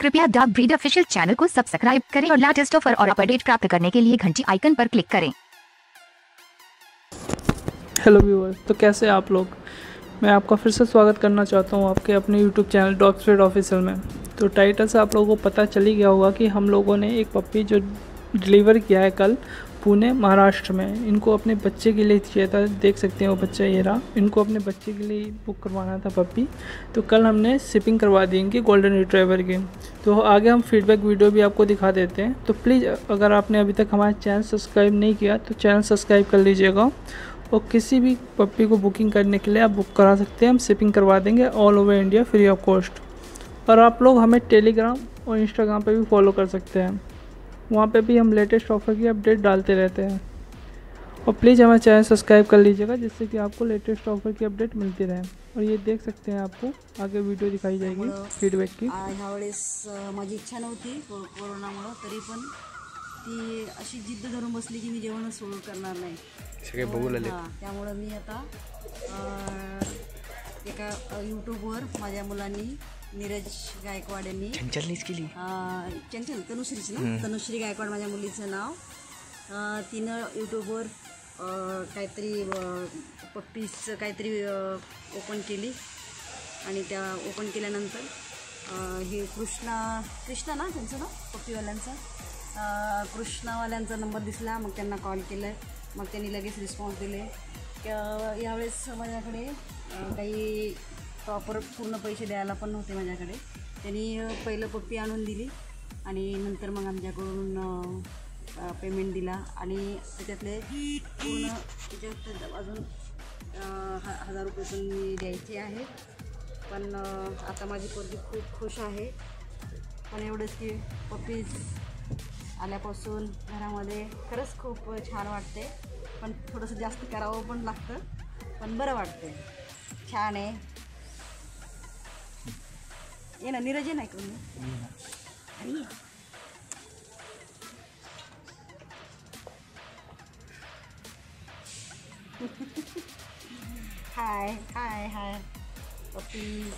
कृपया dog breed official channel को subscribe करें और लेटेस्ट ऑफर और अपडेट प्राप्त करने के लिए घंटी आइकन पर क्लिक करें। हेलो व्यूअर्स, तो कैसे हैं आप लोग। मैं आपका फिर से स्वागत करना चाहता हूं आपके अपने YouTube channel dog breed official में। तो टाइटल से आप लोगों को पता चल ही गया होगा कि हम लोगों ने एक पप्पी जो डिलीवर किया है कल पुणे महाराष्ट्र में, इनको अपने बच्चे के लिए चाहिए था। देख सकते हैं वो बच्चा ये रहा, इनको अपने बच्चे के लिए बुक करवाना था पप्पी। तो कल हमने शिपिंग करवा दी इनकी गोल्डन रिट्रीवर की। तो आगे हम फीडबैक वीडियो भी आपको दिखा देते हैं। तो प्लीज़ अगर आपने अभी तक हमारा चैनल सब्सक्राइब नहीं किया तो चैनल सब्सक्राइब कर लीजिएगा। और किसी भी पप्पी को बुकिंग करने के लिए आप बुक करा सकते हैं, हम शिपिंग करवा देंगे all over India free of cost. और आप लोग हमें टेलीग्राम और इंस्टाग्राम पे भी फॉलो कर सकते हैं, वहाँ पे भी हम लेटेस्ट ऑफ़र की अपडेट डालते रहते हैं। और प्लीज़ हमारे चैनल सब्सक्राइब कर लीजिएगा जिससे कि आपको लेटेस्ट ऑफ़र की अपडेट मिलती रहे। और ये देख सकते हैं, आपको आगे वीडियो दिखाई जाएगी फीडबॅक की। ह्यावेळेस माझी इच्छा नव्हती कोरोनामुळं, तरी पण ती अशी जिद्द धरून बसली की मी जेवणच सोडून करणार नाही सगळे बघू लागले। त्यामुळं मी आता एका यूट्यूबवर माझ्या मुलांनी नीरज गायकवाड यांनी चंचलनीच केली, चंचल तनुश्रीच ना, तनुश्री गायकवाड माझ्या मुलीचं नाव। तिनं यूट्यूबवर काहीतरी पप्पीचं काहीतरी ओपन केली आणि त्या ओपन केल्यानंतर हे कृष्णा ना त्यांचं नाव पप्पीवाल्यांचं, कृष्णावाल्यांचा नंबर दिसला, मग त्यांना कॉल केलं, मग त्यांनी लगेच रिस्पॉन्स दिले। यावेळेस माझ्याकडे काही प्रॉपर पूर्ण पैसे द्यायला पण नव्हते माझ्याकडे। त्यांनी पहिलं पप्पी आणून दिली आणि नंतर मग आमच्याकडून पेमेंट दिला आणि त्याच्यातले पूर्ण त्याच्यात अजून 1000 रुपये पण मी द्यायचे आहे। पण आता माझी पोरगी खूप खुश आहे। पण एवढंच की पप्पीज आल्यापासून घरामध्ये खरंच खूप छान वाटते, पण थोडंसं जास्त करावं पण लागतं, पण बरं वाटते, छान आहे। ये ना नीरज नाही कोणी हाय हाय हाय पप्पीज।